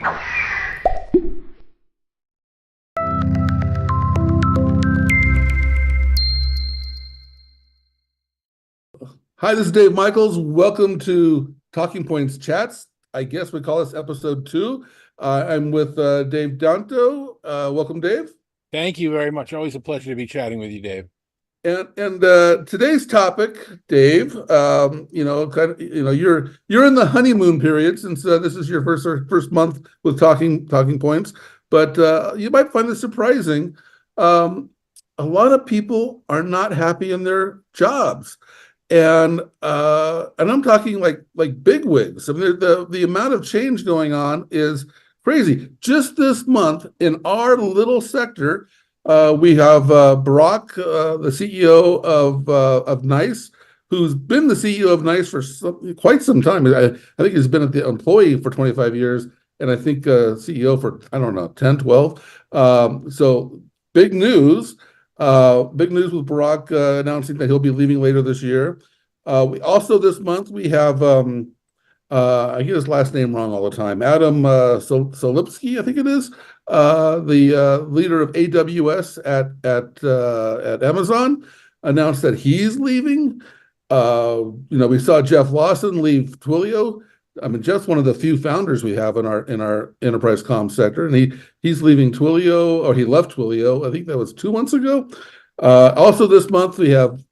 Hi, this is Dave Michels. Welcome to Talking Points Chats. I guess we call this episode two. I'm with Dave Danto. Welcome, Dave. Thank you very much. Always a pleasure to be chatting with you, Dave. And today's topic, Dave, you're in the honeymoon period since this is your first month with Talking Points, but you might find this surprising. Um, a lot of people are not happy in their jobs. And I'm talking like big wigs. I mean, the amount of change going on is crazy. Just this month in our little sector, we have Barack, the CEO of NICE, who's been the CEO of NICE for quite some time. I think he's been the employee for 25 years, and I think CEO for, I don't know, 10, 12. So big news. Big news with Barack announcing that he'll be leaving later this year. We also this month we have I get his last name wrong all the time. Adam Solipsky, I think it is, the leader of AWS at Amazon, announced that he's leaving. We saw Jeff Lawson leave Twilio. I mean, Jeff's one of the few founders we have in our enterprise comm sector, and he's leaving Twilio, or he left Twilio. I think that was 2 months ago. Also this month we have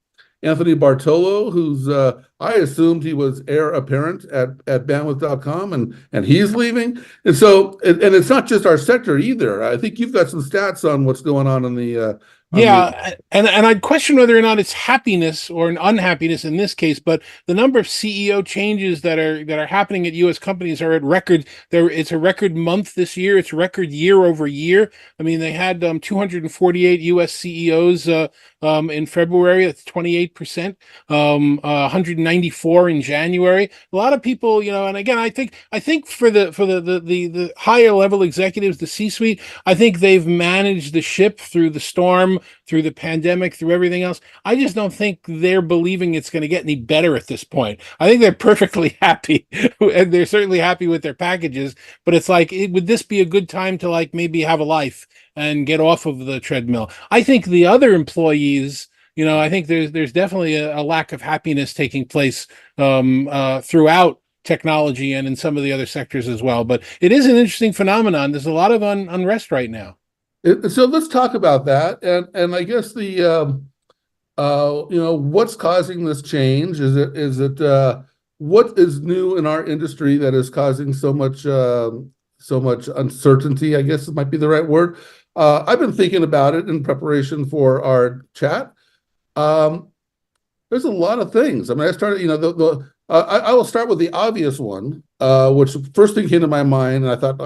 Anthony Bartolo, who's I assumed he was heir apparent at bandwidth.com, and he's leaving. And so, and it's not just our sector either. I think you've got some stats on what's going on in the Yeah, and I'd question whether or not it's happiness or an unhappiness in this case, but the number of CEO changes that are happening at U.S. companies are at record. It's a record month this year. It's record year over year. I mean, they had 248 U.S. CEOs in February. That's 28%. 194 in January. A lot of people, and again, I think for the higher level executives, the C-suite, I think they've managed the ship through the storm, through the pandemic, through everything else. I just don't think they're believing it's going to get any better at this point. I think they're perfectly happy, and they're certainly happy with their packages. But it's like, would this be a good time to like maybe have a life and get off of the treadmill? I think the other employees, I think there's definitely a lack of happiness taking place throughout technology and in some of the other sectors as well. But it is an interesting phenomenon. There's a lot of unrest right now. So let's talk about that. And I guess what's causing this change? Is it what is new in our industry that is causing so much uncertainty? I guess it might be the right word. I've been thinking about it in preparation for our chat. There's a lot of things. I mean, I started, I will start with the obvious one, which first thing came to my mind, and I thought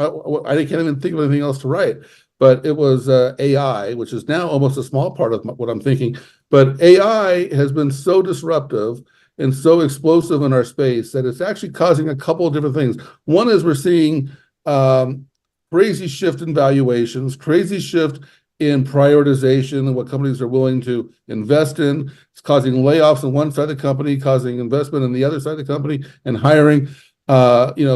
I can't even think of anything else to write. But it was AI, which is now almost a small part of what I'm thinking. But AI has been so disruptive and so explosive in our space that it's actually causing a couple of different things. One is we're seeing crazy shift in valuations, crazy shift in prioritization and what companies are willing to invest in. It's causing layoffs on one side of the company, causing investment on the other side of the company, and hiring.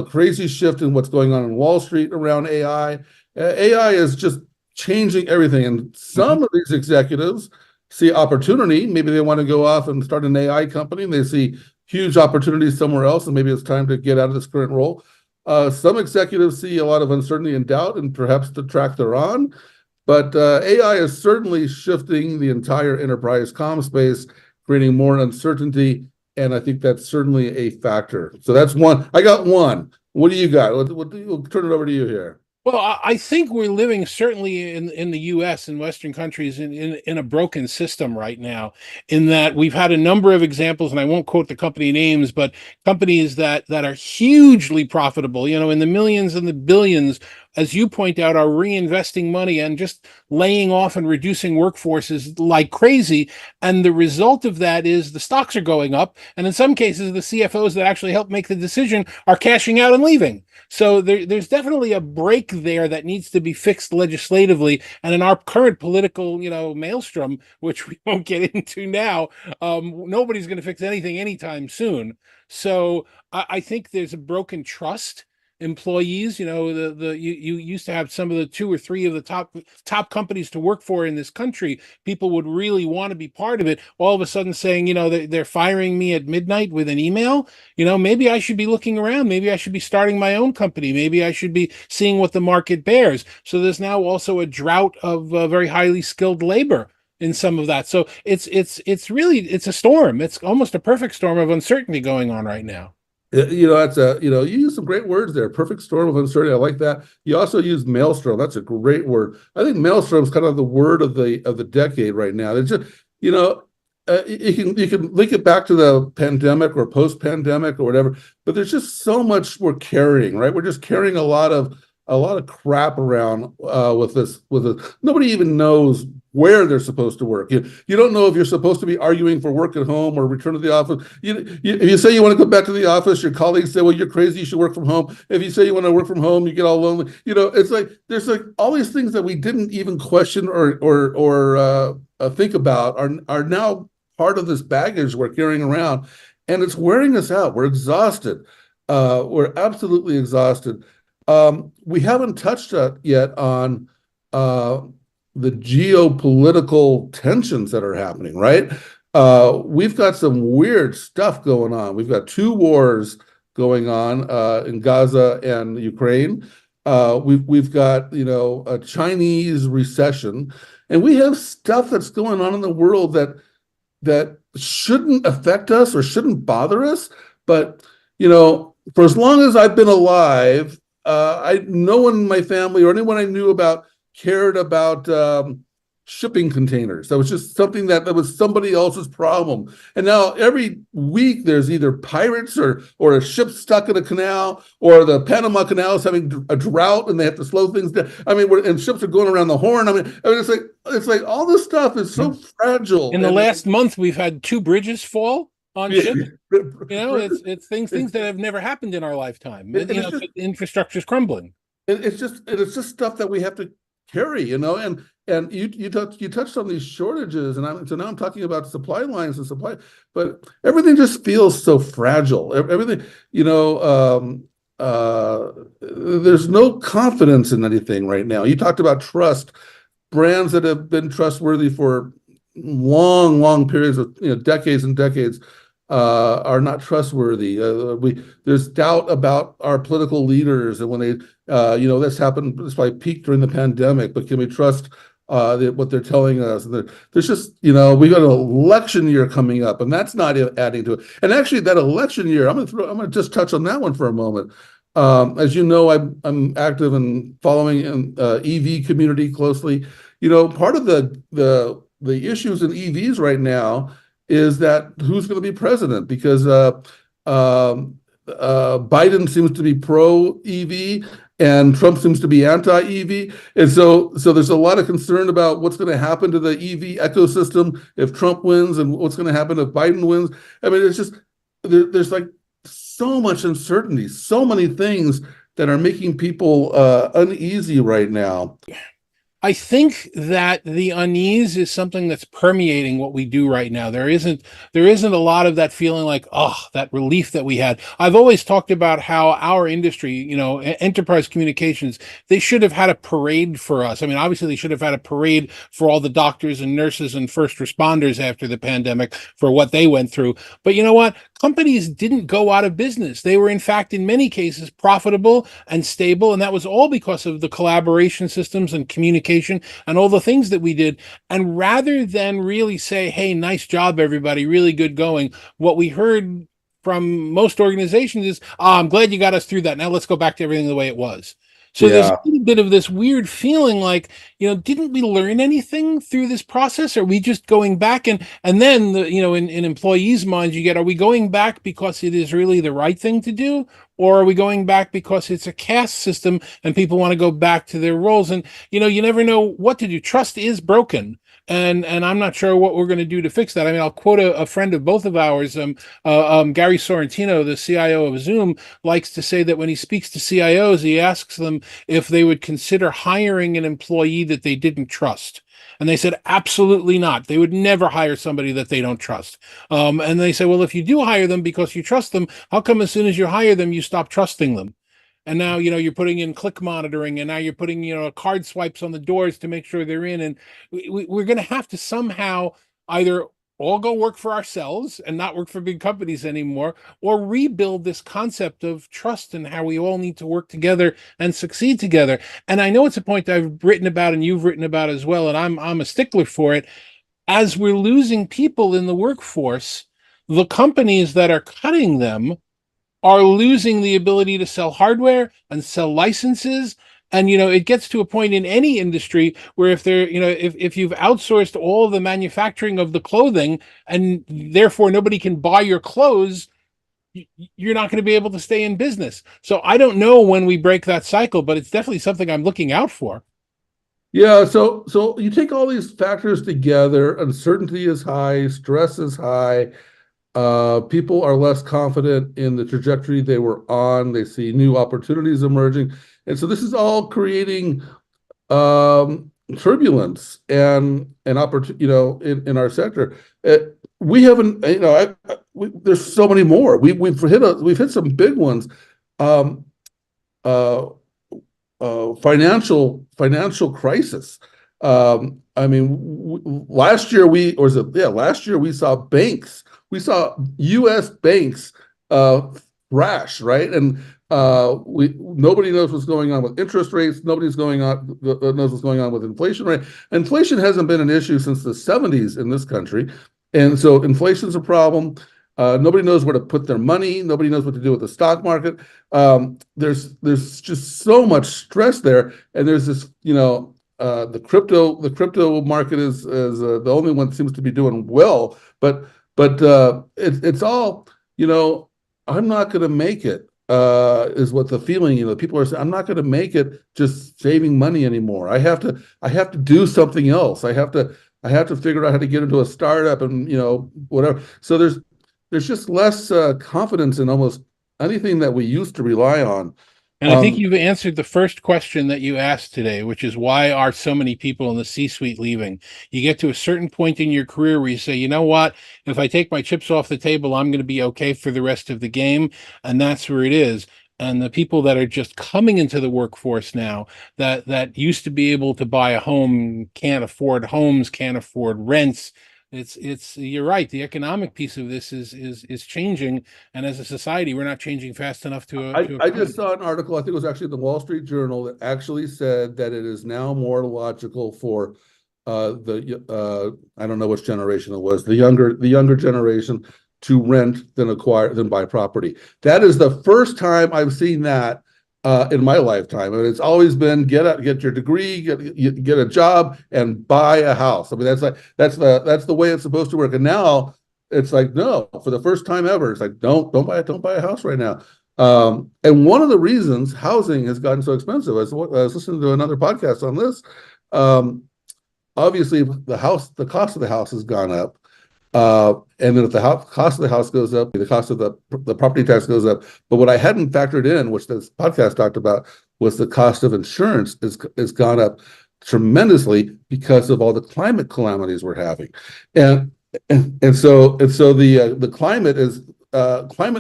Crazy shift in what's going on in Wall Street around AI. AI is just changing everything, and some of these executives see opportunity. Maybe they want to go off and start an AI company, and they see huge opportunities somewhere else, and maybe it's time to get out of this current role. Some executives see a lot of uncertainty and doubt, and perhaps the track they're on. But AI is certainly shifting the entire enterprise comm space, creating more uncertainty, and I think that's certainly a factor. So that's one. I got one. What do you got? We'll turn it over to you here. Well, I think we're living certainly in the U.S. and Western countries in a broken system right now, in that we've had a number of examples, and I won't quote the company names, but companies that are hugely profitable, in the millions and the billions, as you point out, are reinvesting money and just laying off and reducing workforces like crazy. And the result of that is the stocks are going up. And in some cases, the CFOs that actually help make the decision are cashing out and leaving. So there's definitely a break there that needs to be fixed legislatively. And in our current political, maelstrom, which we won't get into now, nobody's going to fix anything anytime soon. So I think there's a broken trust employees. You used to have some of the two or three of the top companies to work for in this country. People would really want to be part of it. All of a sudden saying, they're firing me at midnight with an email. Maybe I should be looking around. Maybe I should be starting my own company. Maybe I should be seeing what the market bears. So there's now also a drought of very highly skilled labor in some of that. So it's a storm. It's almost a perfect storm of uncertainty going on right now. That's you use some great words there. Perfect storm of uncertainty. I like that. You also use maelstrom. That's a great word. I think maelstrom is kind of the word of the decade right now. It's just, you can link it back to the pandemic or post-pandemic or whatever, but there's just so much we're carrying, right? We're just carrying a lot of crap around with this. Nobody even knows where they're supposed to work. You don't know if you're supposed to be arguing for work at home or return to the office. If you say you want to go back to the office, your colleagues say, well, you're crazy, you should work from home. If you say you want to work from home, you get all lonely. It's like there's like all these things that we didn't even question or think about are now part of this baggage we're carrying around, and it's wearing us out. We're exhausted. We're absolutely exhausted. We haven't touched yet on the geopolitical tensions that are happening, right? We've got some weird stuff going on. We've got two wars going on in Gaza and Ukraine. We've got a Chinese recession, and we have stuff that's going on in the world that shouldn't affect us or shouldn't bother us. But for as long as I've been alive, no one in my family or anyone I knew about cared about shipping containers. That was just something that was somebody else's problem. And now every week there's either pirates or a ship stuck in a canal, or the Panama Canal is having a drought and they have to slow things down. I mean, and ships are going around the Horn. It's like all this stuff is so fragile. In the last month, we've had 2 bridges fall on ships. It's things that have never happened in our lifetime. Infrastructure's crumbling. It's just stuff that we have to carry, and you touched on these shortages, and so now I'm talking about supply lines and supply, but everything just feels so fragile. Everything, there's no confidence in anything right now. You talked about trust. Brands that have been trustworthy for long periods of decades and decades are not trustworthy. There's doubt about our political leaders, and when they this happened, this probably peaked during the pandemic, but can we trust what they're telling us? And there's just we got an election year coming up, and that's not adding to it. And actually, that election year, I'm gonna just touch on that one for a moment. As you know, I'm active in following an EV community closely. Part of the issues in EVs right now is that who's going to be president, because Biden seems to be pro EV and Trump seems to be anti EV, and so there's a lot of concern about what's going to happen to the EV ecosystem if Trump wins, and what's going to happen if Biden wins. I mean, it's just there's like so much uncertainty, so many things that are making people uneasy right now. I think that the unease is something that's permeating what we do right now. There isn't a lot of that feeling like, that relief that we had. I've always talked about how our industry, enterprise communications, they should have had a parade for us. I mean, obviously they should have had a parade for all the doctors and nurses and first responders after the pandemic for what they went through. But you know what? Companies didn't go out of business. They were, in fact, in many cases, profitable and stable. And that was all because of the collaboration systems and communication and all the things that we did. And rather than really say, hey, nice job, everybody, really good going, what we heard from most organizations is, I'm glad you got us through that. Now let's go back to everything the way it was. So there's a little bit of this weird feeling like, didn't we learn anything through this process? Are we just going back? And then, in employees' minds, you get, are we going back because it is really the right thing to do? Or are we going back because it's a caste system and people want to go back to their roles? And, you never know what to do. Trust is broken. And I'm not sure what we're going to do to fix that. I mean, I'll quote a friend of both of ours, Gary Sorrentino, the CIO of Zoom, likes to say that when he speaks to CIOs, he asks them if they would consider hiring an employee that they didn't trust. And they said, absolutely not. They would never hire somebody that they don't trust. And they say, well, if you do hire them because you trust them, how come as soon as you hire them, you stop trusting them? And now, you're putting in click monitoring, and now you're putting, card swipes on the doors to make sure they're in. And we're going to have to somehow either all go work for ourselves and not work for big companies anymore, or rebuild this concept of trust and how we all need to work together and succeed together. And I know it's a point I've written about and you've written about as well, and I'm a stickler for it. As we're losing people in the workforce, the companies that are cutting them are losing the ability to sell hardware and sell licenses. And it gets to a point in any industry where if they're if you've outsourced all of the manufacturing of the clothing, and therefore nobody can buy your clothes, you're not going to be able to stay in business. So I don't know when we break that cycle, but it's definitely something I'm looking out for. Yeah, so you take all these factors together, uncertainty is high, stress is high, people are less confident in the trajectory they were on, they see new opportunities emerging. And so this is all creating turbulence and opportunity, in our sector. We haven't, there's so many more. We've hit some big ones. Um, uh, financial crisis. I mean, last year last year we saw banks, we saw U.S. banks crash, right? And we nobody knows what's going on with interest rates. Nobody's going on knows what's going on with inflation rate. Inflation hasn't been an issue since the 70s in this country, and so inflation's a problem. Nobody knows where to put their money. Nobody knows what to do with the stock market. There's just so much stress there, and there's this, the crypto market is the only one that seems to be doing well, but it's all, I'm not going to make it. Is what the feeling, people are saying, I'm not going to make it just saving money anymore. I have to do something else. I have to figure out how to get into a startup and, whatever. So there's just less confidence in almost anything that we used to rely on. And I think Um, you've answered the first question that you asked today, which is why are so many people in the C-suite leaving? You get to a certain point in your career where you say, you know what, if I take my chips off the table, I'm going to be okay for the rest of the game. And that's where it is. And the people that are just coming into the workforce now, that used to be able to buy a home, can't afford homes, can't afford rents. It's you're right. The economic piece of this is changing, and as a society, we're not changing fast enough I, to I just accommodate. saw an article, I think it was actually in the Wall Street Journal, that actually said that it is now more logical for I don't know which generation it was, the younger generation to rent than buy property. That is the first time I've seen that in my lifetime. And it's always been get your degree, get a job, and buy a house. I mean, that's the way it's supposed to work. And now it's like, no, for the first time ever, it's like, don't buy a house right now. And one of the reasons housing has gotten so expensive, I was listening to another podcast on this. Um, Obviously, the cost of the house has gone up. And then if the cost of the house goes up, the cost of the property tax goes up. But what I hadn't factored in, which this podcast talked about, was the cost of insurance is gone up tremendously because of all the climate calamities we're having. And and so the climate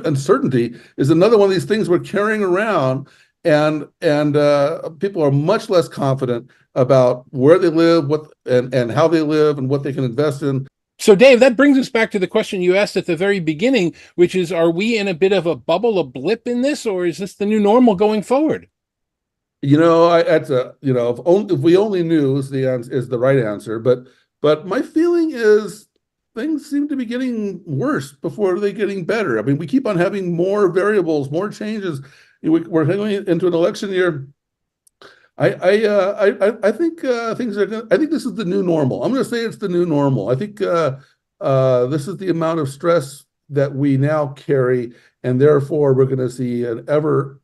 uncertainty is another one of these things we're carrying around, and people are much less confident about where they live, and how they live, and what they can invest in. So, Dave, that brings us back to the question you asked at the very beginning, which is, are we in a bit of a bubble, a blip in this, or is this the new normal going forward? That's if we only knew is the right answer, but my feeling is things seem to be getting worse before they're getting better. I mean, we keep on having more variables, more changes. We're going into an election year. I think things are I think this is the new normal. I'm going to say it's the new normal. I think this is the amount of stress that we now carry, and therefore we're going to see an ever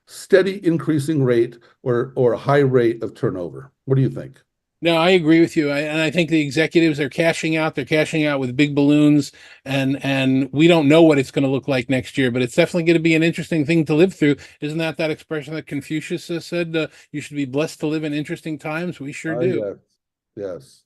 steady increasing rate or a high rate of turnover. What do you think? No, I agree with you. And I think the executives are cashing out. They're cashing out with big balloons, and we don't know what it's going to look like next year. But it's definitely going to be an interesting thing to live through. Isn't that expression that Confucius said? You should be blessed to live in interesting times. We sure do. Yes, yes.